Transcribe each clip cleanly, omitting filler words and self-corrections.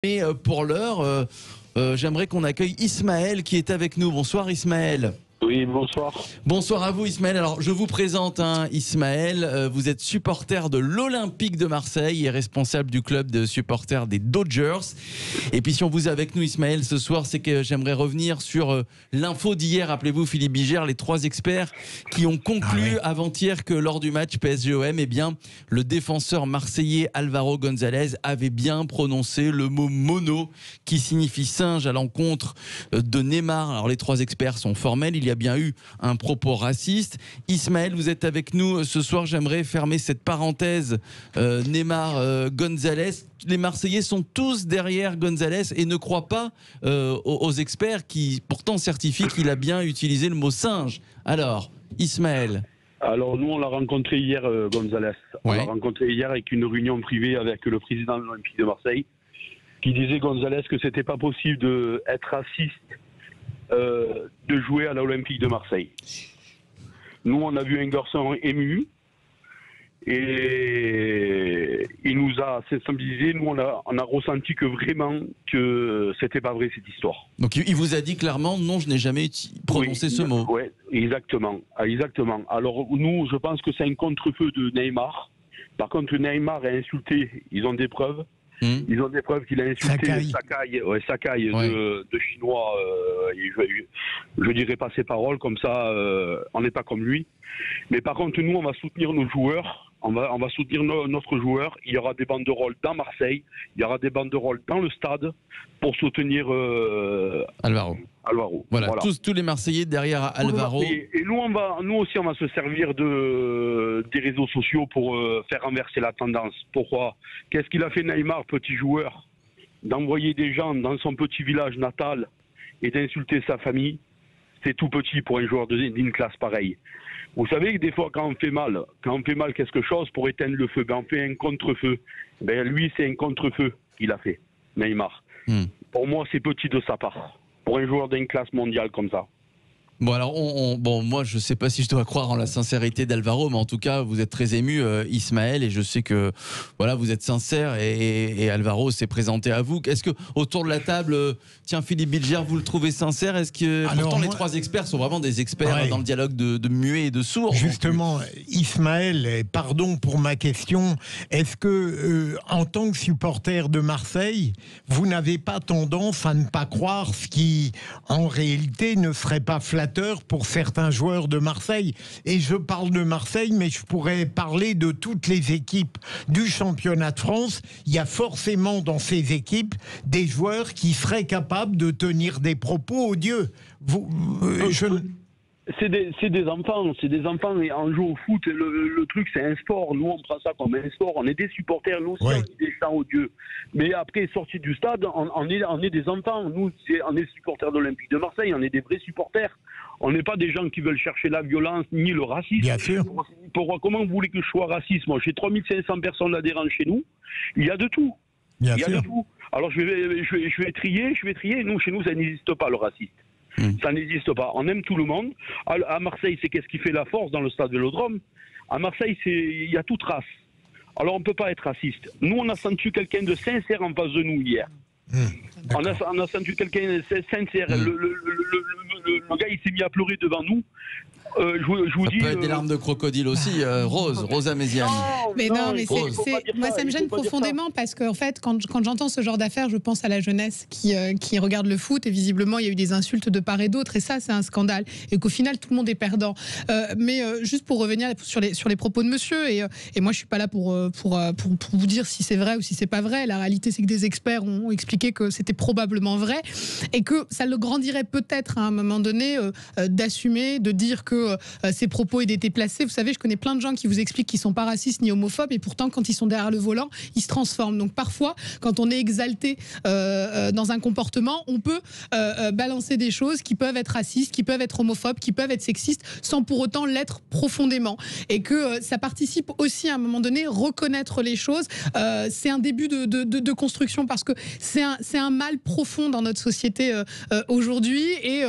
Et pour l'heure, j'aimerais qu'on accueille Ismaël qui est avec nous. Bonsoir Ismaël. Oui, bonsoir. Bonsoir à vous Ismaël. Alors je vous présente Ismaël, vous êtes supporter de l'Olympique de Marseille et responsable du club de supporters des Dodgers. Et puis si on vous a avec nous Ismaël ce soir, c'est que j'aimerais revenir sur l'info d'hier. Rappelez-vous Philippe Bigère, les 3 experts qui ont conclu avant-hier que lors du match PSG-OM, eh bien, le défenseur marseillais Álvaro González avait bien prononcé le mot mono qui signifie singe à l'encontre de Neymar. Alors les 3 experts sont formels, il y a bien eu un propos raciste. Ismaël, vous êtes avec nous ce soir. J'aimerais fermer cette parenthèse Neymar-González. Les Marseillais sont tous derrière González et ne croient pas aux experts qui pourtant certifient qu'il a bien utilisé le mot singe. Alors, Ismaël. Alors nous, on l'a rencontré hier, González. On Ouais. l'a rencontré hier avec une réunion privée avec le président de l'Olympique de Marseille qui disait, González, que c'était pas possible d'être raciste, de jouer à l'Olympique de Marseille. Nous, on a vu un garçon ému et il nous a sensibilisés. Nous, on a ressenti que vraiment que c'était pas vrai cette histoire. Donc il vous a dit clairement non, je n'ai jamais prononcé ce mot. Oui, exactement. Alors nous, je pense que c'est un contre-feu de Neymar. Par contre, Neymar a insulté, ils ont des preuves. Ils ont des preuves qu'il a insulté Sakai Ouais. de Chinois. Je dirais pas ses paroles, comme ça, on n'est pas comme lui. Mais par contre, nous, on va soutenir nos joueurs. On va soutenir notre joueur. Il y aura des banderoles dans Marseille. Il y aura des banderoles dans le stade pour soutenir Álvaro. Voilà. Tous les Marseillais derrière Álvaro. Et nous aussi, on va se servir des réseaux sociaux pour faire renverser la tendance. Pourquoi? Qu'est-ce qu'il a fait Neymar, petit joueur? D'envoyer des gens dans son petit village natal et d'insulter sa famille, c'est tout petit pour un joueur d'une classe pareille. Vous savez que des fois, quand on fait mal quelque chose pour éteindre le feu, on fait un contre-feu. Lui, c'est un contre-feu qu'il a fait, Neymar. Pour moi, c'est petit de sa part. Pour un joueur d'une classe mondiale comme ça. Bon alors, moi je ne sais pas si je dois croire en la sincérité d'Álvaro, mais en tout cas vous êtes très ému Ismaël, et je sais que voilà, vous êtes sincère et Álvaro s'est présenté à vous. Est-ce que autour de la table, tiens Philippe Bigère, vous le trouvez sincère? Est-ce que pourtant les 3 experts sont vraiment des experts dans le dialogue de muets et de sourds? Justement, Ismaël, pardon pour ma question, est-ce que en tant que supporter de Marseille, vous n'avez pas tendance à ne pas croire ce qui en réalité ne serait pas flatteur pour certains joueurs de Marseille? Et je parle de Marseille, mais je pourrais parler de toutes les équipes du championnat de France. Il y a forcément dans ces équipes des joueurs qui seraient capables de tenir des propos odieux. C'est des enfants et on joue au foot. Le truc, c'est un sport. Nous, on prend ça comme un sport. On est des supporters, nous aussi, on dit des chants odieux. Mais après, sorti du stade, on est des enfants. Nous, on est supporters de l'Olympique de Marseille. On est des vrais supporters. On n'est pas des gens qui veulent chercher la violence ni le racisme. Bien sûr. Comment vous voulez que je sois raciste? Moi, j'ai 3500 personnes adhérentes chez nous. Il y a de tout. Bien Il y a sûr. de tout. Alors, je vais trier. Nous, chez nous, ça n'existe pas, le racisme. Ça n'existe pas. On aime tout le monde. À Marseille, c'est qu'est-ce qui fait la force dans le stade Vélodrome? À Marseille, il y a toute race. Alors, on ne peut pas être raciste. Nous, on a senti quelqu'un de sincère en face de nous hier. On a senti quelqu'un de sincère. Le gars, il s'est mis à pleurer devant nous. Je vous Ça dis, peut être des larmes de crocodile aussi, Rosa Méziane. Mais non, mais faut pas dire moi ça me gêne faut pas dire profondément parce qu'en fait, quand j'entends ce genre d'affaires, je pense à la jeunesse qui regarde le foot et visiblement il y a eu des insultes de part et d'autre et ça c'est un scandale et qu'au final tout le monde est perdant. Mais juste pour revenir sur les propos de monsieur et moi je suis pas là pour vous dire si c'est vrai ou si c'est pas vrai. La réalité c'est que des experts ont expliqué que c'était probablement vrai et que ça le grandirait peut-être à un moment donné d'assumer, de dire que ces propos étaient déplacés. Vous savez, je connais plein de gens qui vous expliquent qu'ils sont pas racistes ni homophobes et pourtant quand ils sont derrière le volant, ils se transforment. Donc parfois, quand on est exalté dans un comportement, on peut balancer des choses qui peuvent être racistes, qui peuvent être homophobes, qui peuvent être sexistes, sans pour autant l'être profondément. Et que ça participe aussi à un moment donné, reconnaître les choses. C'est un début de construction parce que c'est un mal profond dans notre société aujourd'hui. Et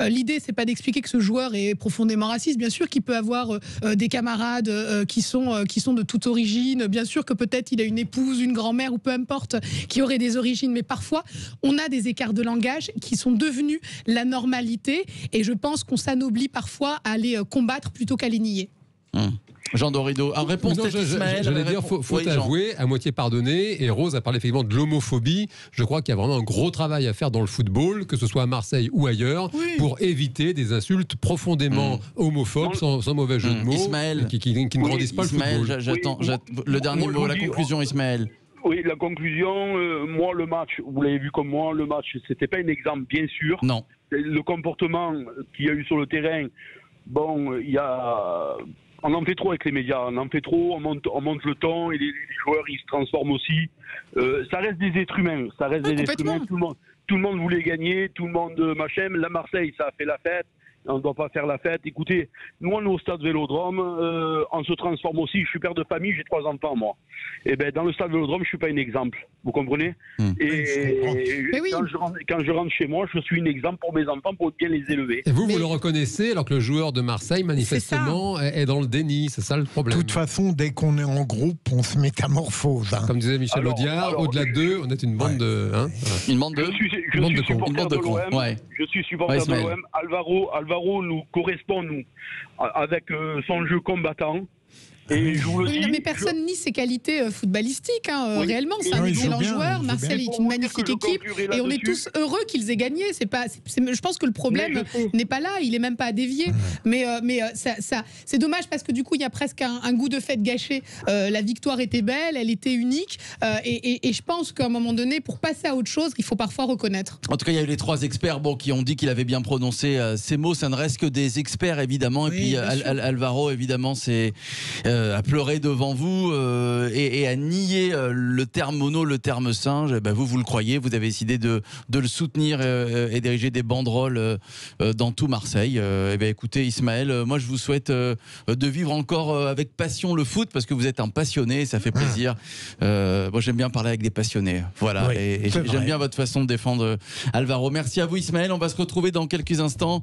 l'idée, c'est pas d'expliquer que ce joueur est profondément forcément raciste. Bien sûr qu'il peut avoir des camarades qui sont de toute origine. Bien sûr que peut-être il a une épouse, une grand-mère ou peu importe qui aurait des origines. Mais parfois, on a des écarts de langage qui sont devenus la normalité. Et je pense qu'on s'anoblit parfois à les combattre plutôt qu'à les nier. Jean Dorido, en réponse à Ismaël. J'allais dire, faut avouer, à moitié pardonner. Et Rose a parlé effectivement de l'homophobie. Je crois qu'il y a vraiment un gros travail à faire dans le football, que ce soit à Marseille ou ailleurs, pour éviter des insultes profondément homophobes, sans mauvais jeu de mots, Ismaël, qui ne grandissent pas le football. J'attends le dernier mot, la conclusion, Ismaël. Oui, la conclusion, moi, le match, vous l'avez vu comme moi, le match, c'était pas un exemple, bien sûr. Non. Le comportement qu'il y a eu sur le terrain, bon, il y a... On en fait trop avec les médias, on en fait trop, on monte le ton et les joueurs ils se transforment aussi. Ça reste des êtres humains, tout le monde voulait gagner, tout le monde machin. La Marseille, ça a fait la fête. On ne doit pas faire la fête. Écoutez, nous on est au stade Vélodrome, on se transforme aussi. Je suis père de famille, j'ai 3 enfants moi. Et ben dans le stade Vélodrome, je suis pas un exemple. Vous comprenez? Et quand je rentre chez moi, je suis un exemple pour mes enfants pour bien les élever. Et vous le reconnaissez alors que le joueur de Marseille manifestement est dans le déni. C'est ça le problème. De toute façon, dès qu'on est en groupe, on se métamorphose. Hein. Comme disait Michel Audiard, au-delà d'eux, on est une bande de. Une bande de. Je suis supporter de l'OM. Alvaro nous correspond, nous, avec son jeu combattant. Et je vous le dis, mais personne nie ses qualités footballistiques. Réellement, c'est un excellent joueur. Marseille est une magnifique équipe. Et on est tous heureux qu'ils aient gagné. Je pense que le problème n'est pas là. Il n'est même pas à dévier. Mais c'est dommage parce que du coup, il y a presque un goût de fête gâché. La victoire était belle, elle était unique. Et je pense qu'à un moment donné, pour passer à autre chose, il faut parfois reconnaître. En tout cas, il y a eu les 3 experts qui ont dit qu'il avait bien prononcé ces mots. Ça ne reste que des experts, évidemment. Et puis Alvaro, évidemment, c'est... à pleurer devant vous et à nier le terme mono, le terme singe. Vous le croyez, vous avez décidé de le soutenir et d'ériger des banderoles dans tout Marseille. Écoutez Ismaël, moi je vous souhaite de vivre encore avec passion le foot parce que vous êtes un passionné, ça fait plaisir. Moi j'aime bien parler avec des passionnés. Voilà, et j'aime bien votre façon de défendre Alvaro. Merci à vous Ismaël, on va se retrouver dans quelques instants.